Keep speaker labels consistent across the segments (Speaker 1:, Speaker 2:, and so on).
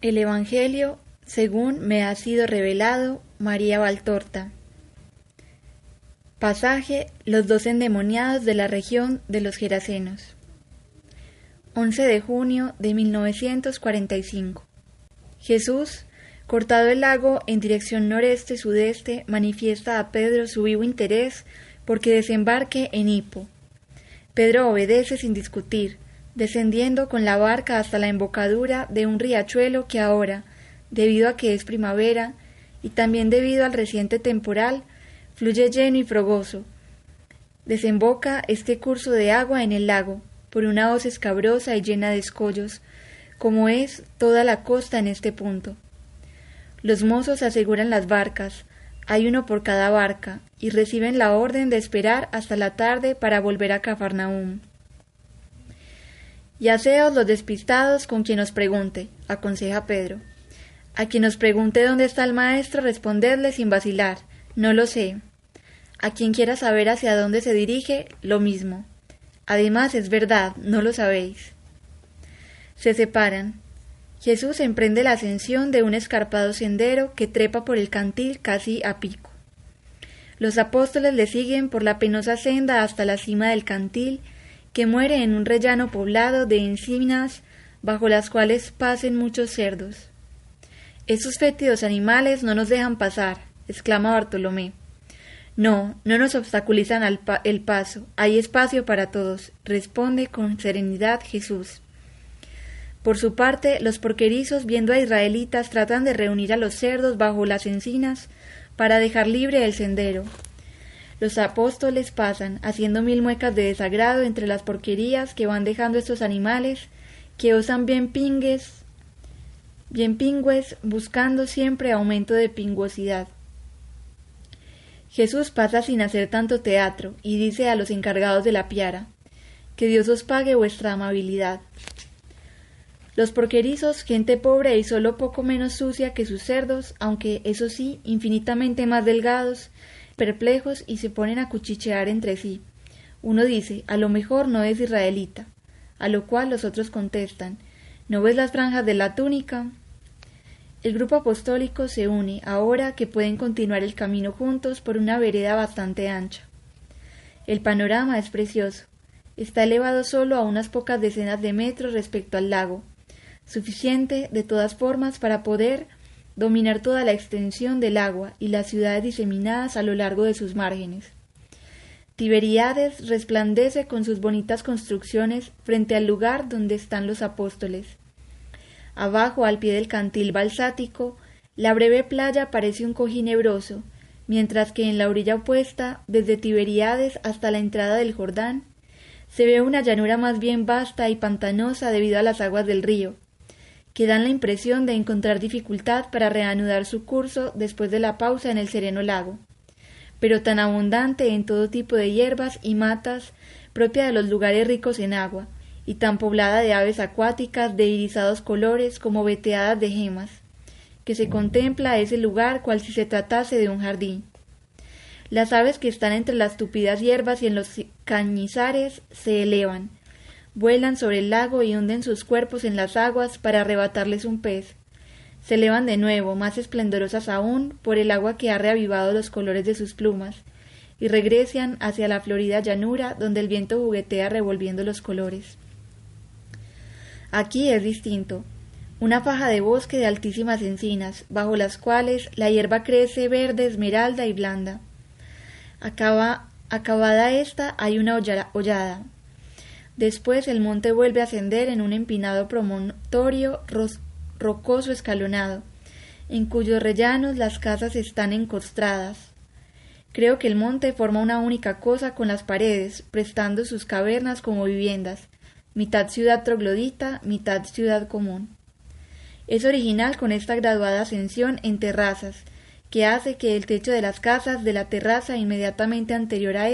Speaker 1: El Evangelio, según me ha sido revelado, María Valtorta. Pasaje: los 2 endemoniados de la región de los Gerasenos. 11 de junio de 1945. Jesús, cortado el lago en dirección noreste-sudeste, manifiesta a Pedro su vivo interés porque desembarque en Hippo. Pedro obedece sin discutir, descendiendo con la barca hasta la embocadura de un riachuelo que ahora, debido a que es primavera, y también debido al reciente temporal, fluye lleno y fogoso. Desemboca este curso de agua en el lago, por una hoz escabrosa y llena de escollos, como es toda la costa en este punto. Los mozos aseguran las barcas, hay uno por cada barca, y reciben la orden de esperar hasta la tarde para volver a Cafarnaúm. Y aseos los despistados con quien os pregunte, aconseja Pedro. A quien os pregunte dónde está el maestro, respondedle sin vacilar, no lo sé. A quien quiera saber hacia dónde se dirige, lo mismo. Además, es verdad, no lo sabéis. Se separan. Jesús emprende la ascensión de un escarpado sendero que trepa por el cantil casi a pico. Los apóstoles le siguen por la penosa senda hasta la cima del cantil, que muere en un rellano poblado de encinas bajo las cuales pacen muchos cerdos. Esos fétidos animales no nos dejan pasar, exclama Bartolomé. No nos obstaculizan el paso, hay espacio para todos, responde con serenidad Jesús. Por su parte, los porquerizos, viendo a israelitas, tratan de reunir a los cerdos bajo las encinas para dejar libre el sendero. Los apóstoles pasan, haciendo 1000 muecas de desagrado entre las porquerías que van dejando estos animales, que osan bien pingües, buscando siempre aumento de pingüosidad. Jesús pasa sin hacer tanto teatro, y dice a los encargados de la piara, que Dios os pague vuestra amabilidad. Los porquerizos, gente pobre y solo poco menos sucia que sus cerdos, aunque, eso sí, infinitamente más delgados, perplejos y se ponen a cuchichear entre sí. Uno dice, a lo mejor no es israelita, a lo cual los otros contestan, ¿no ves las franjas de la túnica? El grupo apostólico se une, ahora que pueden continuar el camino juntos por una vereda bastante ancha. El panorama es precioso. Está elevado solo a unas pocas decenas de metros respecto al lago, suficiente, de todas formas, para poder dominar toda la extensión del agua y las ciudades diseminadas a lo largo de sus márgenes. Tiberíades resplandece con sus bonitas construcciones frente al lugar donde están los apóstoles. Abajo, al pie del cantil balsático, la breve playa parece un cojín hebroso, mientras que en la orilla opuesta, desde Tiberíades hasta la entrada del Jordán, se ve una llanura más bien vasta y pantanosa debido a las aguas del río, que dan la impresión de encontrar dificultad para reanudar su curso después de la pausa en el sereno lago, pero tan abundante en todo tipo de hierbas y matas propia de los lugares ricos en agua, y tan poblada de aves acuáticas de irisados colores como veteadas de gemas, que se contempla ese lugar cual si se tratase de un jardín. Las aves que están entre las tupidas hierbas y en los cañizares se elevan, vuelan sobre el lago y hunden sus cuerpos en las aguas para arrebatarles un pez. Se elevan de nuevo, más esplendorosas aún, por el agua que ha reavivado los colores de sus plumas, y regresan hacia la florida llanura donde el viento juguetea revolviendo los colores. Aquí es distinto. Una faja de bosque de altísimas encinas, bajo las cuales la hierba crece verde, esmeralda y blanda. Acabada esta, hay una hollada. Después el monte vuelve a ascender en un empinado promontorio rocoso escalonado, en cuyos rellanos las casas están encostradas. Creo que el monte forma una única cosa con las paredes, prestando sus cavernas como viviendas, mitad ciudad troglodita, mitad ciudad común. Es original con esta graduada ascensión en terrazas, que hace que el techo de las casas de la terraza inmediatamente anterior a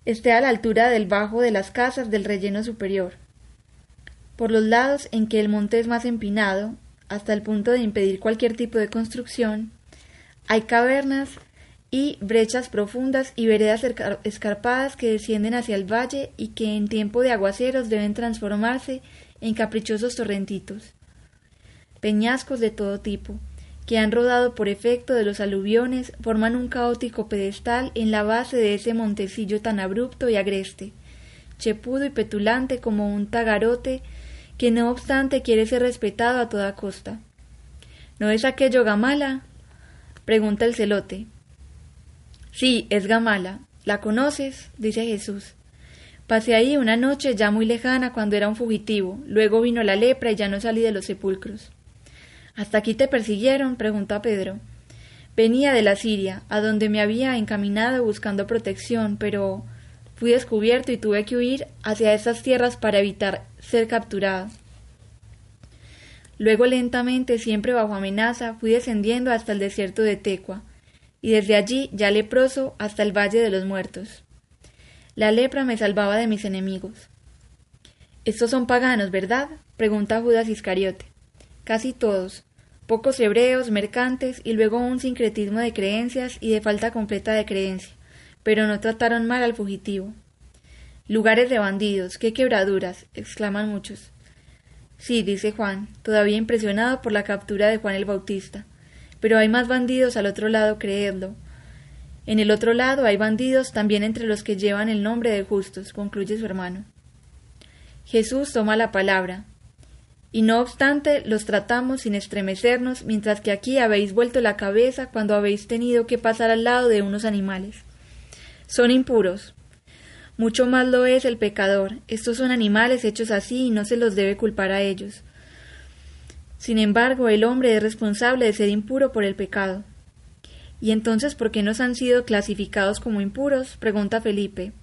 Speaker 1: esté a la altura del bajo de las casas del relleno superior. Por los lados en que el monte es más empinado, hasta el punto de impedir cualquier tipo de construcción, hay cavernas y brechas profundas y veredas escarpadas que descienden hacia el valle y que en tiempo de aguaceros deben transformarse en caprichosos torrentitos. Peñascos de todo tipo, que han rodado por efecto de los aluviones, forman un caótico pedestal en la base de ese montecillo tan abrupto y agreste, chepudo y petulante como un tagarote, que no obstante quiere ser respetado a toda costa. ¿No es aquello Gamala?, pregunta el celote. Sí, es Gamala. ¿La conoces?, dice Jesús. Pasé ahí una noche ya muy lejana cuando era un fugitivo, luego vino la lepra y ya no salí de los sepulcros. ¿Hasta aquí te persiguieron?, preguntó a Pedro. Venía de la Siria, a donde me había encaminado buscando protección, pero fui descubierto y tuve que huir hacia esas tierras para evitar ser capturado. Luego lentamente, siempre bajo amenaza, fui descendiendo hasta el desierto de Tecua, y desde allí, ya leproso, hasta el Valle de los Muertos. La lepra me salvaba de mis enemigos. —¿Estos son paganos, verdad? —pregunta Judas Iscariote. —Casi todos. Pocos hebreos, mercantes, y luego un sincretismo de creencias y de falta completa de creencia, pero no trataron mal al fugitivo. —Lugares de bandidos, qué quebraduras —exclaman muchos. —Sí —dice Juan, todavía impresionado por la captura de Juan el Bautista—, pero hay más bandidos al otro lado, creedlo. En el otro lado hay bandidos también entre los que llevan el nombre de justos —concluye su hermano. Jesús toma la palabra. Y no obstante los tratamos sin estremecernos, mientras que aquí habéis vuelto la cabeza cuando habéis tenido que pasar al lado de unos animales. Son impuros. Mucho más lo es el pecador. Estos son animales hechos así y no se los debe culpar a ellos. Sin embargo, el hombre es responsable de ser impuro por el pecado. ¿Y entonces por qué nos han sido clasificados como impuros?, pregunta Felipe.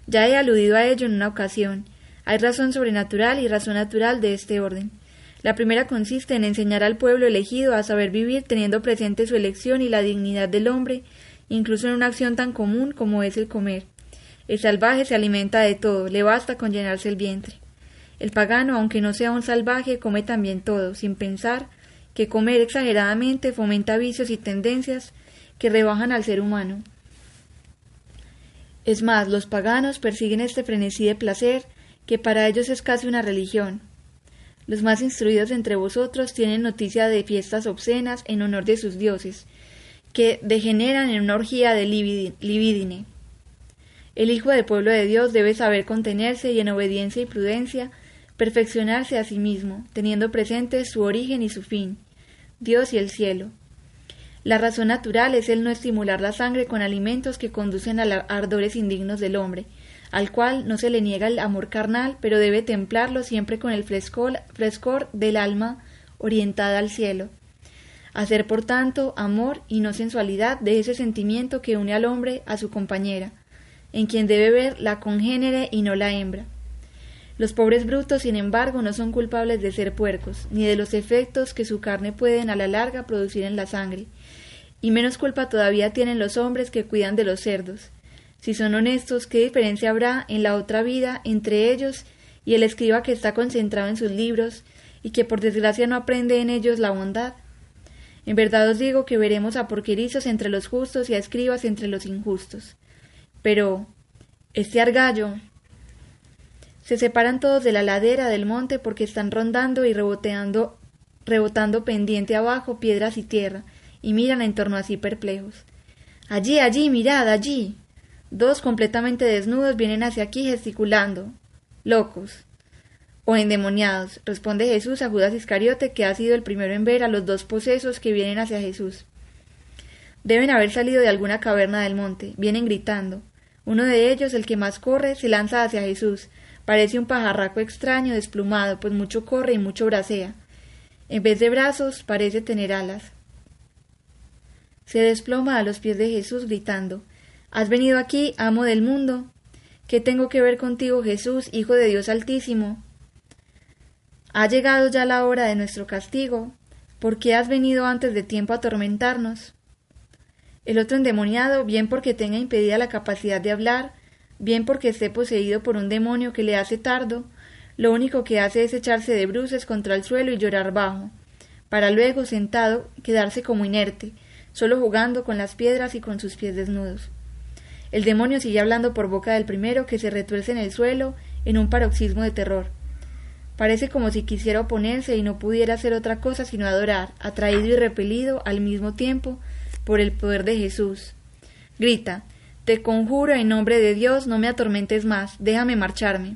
Speaker 1: Ya he aludido a ello en una ocasión. Hay razón sobrenatural y razón natural de este orden. La primera consiste en enseñar al pueblo elegido a saber vivir teniendo presente su elección y la dignidad del hombre, incluso en una acción tan común como es el comer. El salvaje se alimenta de todo, le basta con llenarse el vientre. El pagano, aunque no sea un salvaje, come también todo, sin pensar que comer exageradamente fomenta vicios y tendencias que rebajan al ser humano. Es más, los paganos persiguen este frenesí de placer, que para ellos es casi una religión. Los más instruidos entre vosotros tienen noticia de fiestas obscenas en honor de sus dioses, que degeneran en una orgía de libidine. El hijo del pueblo de Dios debe saber contenerse y en obediencia y prudencia perfeccionarse a sí mismo, teniendo presente su origen y su fin, Dios y el cielo. La razón natural es el no estimular la sangre con alimentos que conducen a ardores indignos del hombre, al cual no se le niega el amor carnal, pero debe templarlo siempre con el frescor del alma orientada al cielo. Hacer, por tanto, amor y no sensualidad de ese sentimiento que une al hombre a su compañera, en quien debe ver la congénere y no la hembra. Los pobres brutos, sin embargo, no son culpables de ser puercos, ni de los efectos que su carne pueden a la larga producir en la sangre, y menos culpa todavía tienen los hombres que cuidan de los cerdos. Si son honestos, ¿qué diferencia habrá en la otra vida entre ellos y el escriba que está concentrado en sus libros y que por desgracia no aprende en ellos la bondad? En verdad os digo que veremos a porquerizos entre los justos y a escribas entre los injustos. Pero este argallo... Se separan todos de la ladera del monte porque están rondando y rebotando pendiente abajo piedras y tierra, y miran en torno a sí perplejos. Allí, allí, mirad, allí. Dos completamente desnudos vienen hacia aquí gesticulando. Locos. O endemoniados, responde Jesús a Judas Iscariote, que ha sido el primero en ver a los dos posesos que vienen hacia Jesús. Deben haber salido de alguna caverna del monte, vienen gritando. Uno de ellos, el que más corre, se lanza hacia Jesús. Parece un pajarraco extraño, desplumado, pues mucho corre y mucho bracea. En vez de brazos, parece tener alas. Se desploma a los pies de Jesús gritando: ¿Has venido aquí, amo del mundo? ¿Qué tengo que ver contigo, Jesús, Hijo de Dios Altísimo? ¿Ha llegado ya la hora de nuestro castigo? ¿Por qué has venido antes de tiempo a atormentarnos? El otro endemoniado, bien porque tenga impedida la capacidad de hablar, bien porque esté poseído por un demonio que le hace tardo, lo único que hace es echarse de bruces contra el suelo y llorar bajo, para luego, sentado, quedarse como inerte, solo jugando con las piedras y con sus pies desnudos. El demonio sigue hablando por boca del primero, que se retuerce en el suelo en un paroxismo de terror. Parece como si quisiera oponerse y no pudiera hacer otra cosa sino adorar, atraído y repelido al mismo tiempo por el poder de Jesús. Grita: «Te conjuro en nombre de Dios, no me atormentes más, déjame marcharme».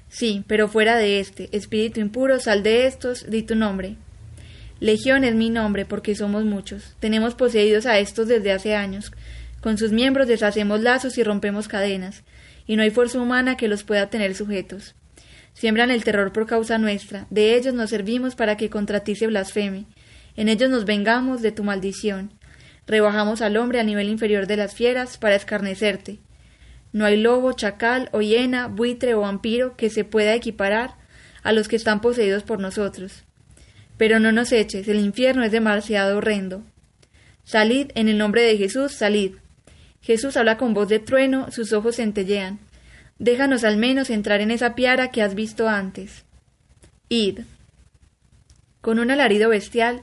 Speaker 1: «Sí, pero fuera de este, espíritu impuro, sal de estos, di tu nombre». «Legión es mi nombre, porque somos muchos. Tenemos poseídos a estos desde hace años. Con sus miembros deshacemos lazos y rompemos cadenas, y no hay fuerza humana que los pueda tener sujetos. Siembran el terror por causa nuestra, de ellos nos servimos para que contra ti se blasfeme. En ellos nos vengamos de tu maldición. Rebajamos al hombre al nivel inferior de las fieras para escarnecerte. No hay lobo, chacal o hiena, buitre o vampiro que se pueda equiparar a los que están poseídos por nosotros. Pero no nos eches, el infierno es demasiado horrendo. Salid, en el nombre de Jesús, salid». Jesús habla con voz de trueno, sus ojos centellean. «Déjanos al menos entrar en esa piara que has visto antes». «Id». Con un alarido bestial,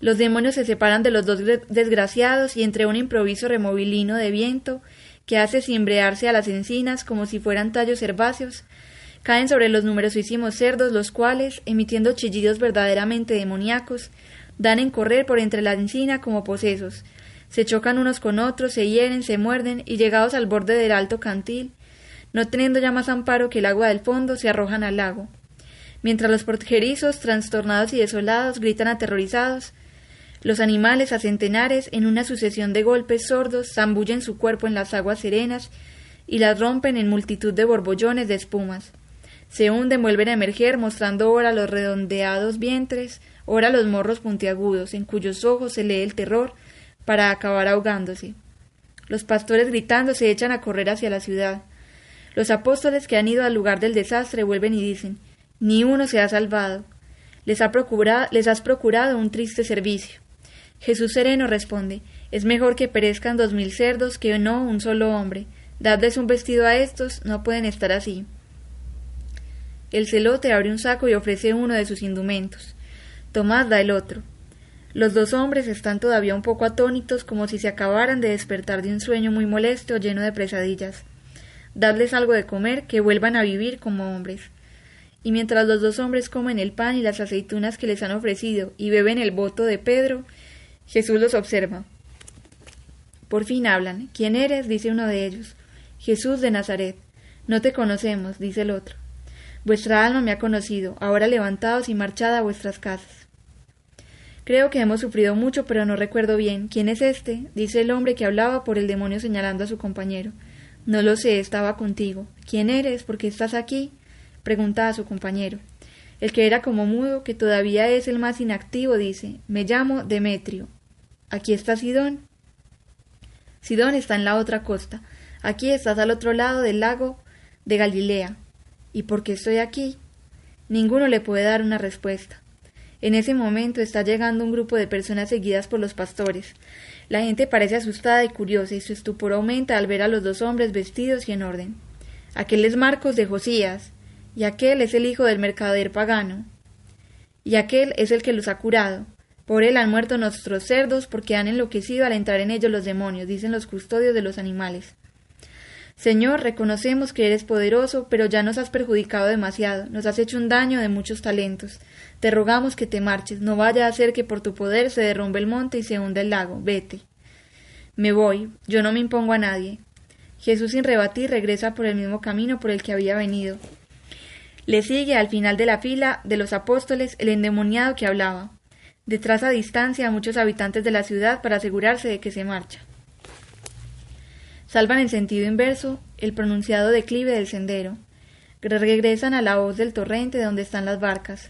Speaker 1: los demonios se separan de los dos desgraciados y entre un improviso removilino de viento que hace cimbrearse a las encinas como si fueran tallos herbáceos, caen sobre los numerosísimos cerdos, los cuales, emitiendo chillidos verdaderamente demoníacos, dan en correr por entre la encina como posesos, se chocan unos con otros, se hieren, se muerden y llegados al borde del alto cantil, no teniendo ya más amparo que el agua del fondo, se arrojan al lago. Mientras los porquerizos, trastornados y desolados, gritan aterrorizados, los animales a centenares, en una sucesión de golpes sordos, zambullen su cuerpo en las aguas serenas y las rompen en multitud de borbollones de espumas. Se hunden, vuelven a emerger, mostrando ora los redondeados vientres, ora los morros puntiagudos, en cuyos ojos se lee el terror, para acabar ahogándose. Los pastores gritando se echan a correr hacia la ciudad. Los apóstoles que han ido al lugar del desastre vuelven y dicen: «Ni uno se ha salvado. Les has procurado un triste servicio». Jesús sereno responde: «Es mejor que perezcan 2000 cerdos que no un solo hombre. Dadles un vestido a estos, no pueden estar así». El celote abre un saco y ofrece uno de sus indumentos. Tomás da el otro. Los dos hombres están todavía un poco atónitos, como si se acabaran de despertar de un sueño muy molesto lleno de pesadillas. Dadles algo de comer, que vuelvan a vivir como hombres. Y mientras los dos hombres comen el pan y las aceitunas que les han ofrecido y beben el voto de Pedro, Jesús los observa. Por fin hablan. «¿Quién eres?», dice uno de ellos. «Jesús de Nazaret». «No te conocemos», dice el otro. «Vuestra alma me ha conocido. Ahora levantaos y marchad a vuestras casas». «Creo que hemos sufrido mucho, pero no recuerdo bien. ¿Quién es este?», dice el hombre que hablaba por el demonio señalando a su compañero. «No lo sé, estaba contigo». «¿Quién eres? ¿Por qué estás aquí?», pregunta a su compañero. El que era como mudo, que todavía es el más inactivo, dice: «Me llamo Demetrio». «¿Aquí está Sidón?». «Sidón está en la otra costa. Aquí estás al otro lado del lago de Galilea». «¿Y por qué estoy aquí?». Ninguno le puede dar una respuesta. En ese momento está llegando un grupo de personas seguidas por los pastores. La gente parece asustada y curiosa, y su estupor aumenta al ver a los dos hombres vestidos y en orden. Aquel es Marcos de Josías, y aquel es el hijo del mercader pagano, y aquel es el que los ha curado. Por él han muerto nuestros cerdos, porque han enloquecido al entrar en ellos los demonios, dicen los custodios de los animales. Señor, reconocemos que eres poderoso, pero ya nos has perjudicado demasiado, nos has hecho un daño de muchos talentos. Te rogamos que te marches, no vaya a ser que por tu poder se derrumbe el monte y se hunda el lago. Vete». «Me voy, yo no me impongo a nadie». Jesús, sin rebatir, regresa por el mismo camino por el que había venido. Le sigue al final de la fila de los apóstoles el endemoniado que hablaba. Detrás a distancia a muchos habitantes de la ciudad para asegurarse de que se marcha. Salvan en sentido inverso el pronunciado declive del sendero. Regresan a la voz del torrente donde están las barcas.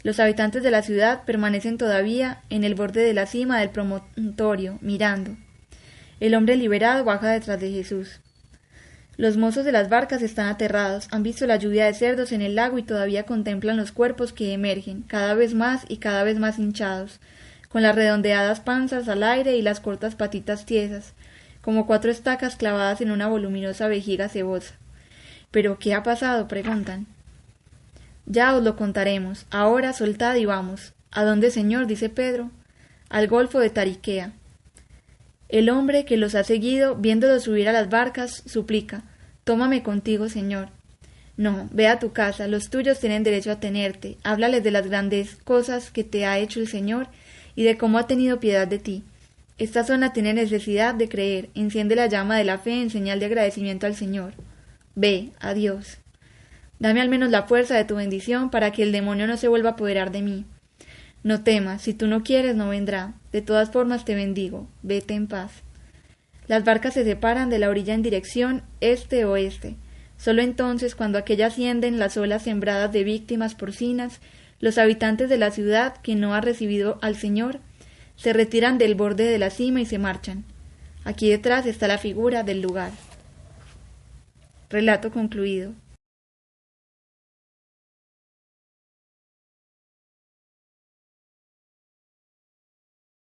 Speaker 1: Los habitantes de la ciudad permanecen todavía en el borde de la cima del promontorio, mirando. El hombre liberado baja detrás de Jesús. Los mozos de las barcas están aterrados, han visto la lluvia de cerdos en el lago y todavía contemplan los cuerpos que emergen, cada vez más y cada vez más hinchados, con las redondeadas panzas al aire y las cortas patitas tiesas, como 4 estacas clavadas en una voluminosa vejiga cebosa. «¿Pero qué ha pasado?», preguntan. «Ya os lo contaremos. Ahora soltad y vamos». «¿A dónde, Señor?», dice Pedro. «Al golfo de Tariquea». El hombre que los ha seguido, viéndolos subir a las barcas, suplica: «Tómame contigo, Señor». No, ve a tu casa, los tuyos tienen derecho a tenerte, háblales de las grandes cosas que te ha hecho el Señor y de cómo ha tenido piedad de ti. Esta zona tiene necesidad de creer, enciende la llama de la fe en señal de agradecimiento al Señor. Ve, adiós. Dame al menos la fuerza de tu bendición para que el demonio no se vuelva a apoderar de mí. No temas, si tú no quieres no vendrá, de todas formas te bendigo, vete en paz. Las barcas se separan de la orilla en dirección este-oeste. Solo entonces, cuando aquella ascienden las olas sembradas de víctimas porcinas, los habitantes de la ciudad que no ha recibido al Señor se retiran del borde de la cima y se marchan. Aquí detrás está la figura del lugar. Relato concluido.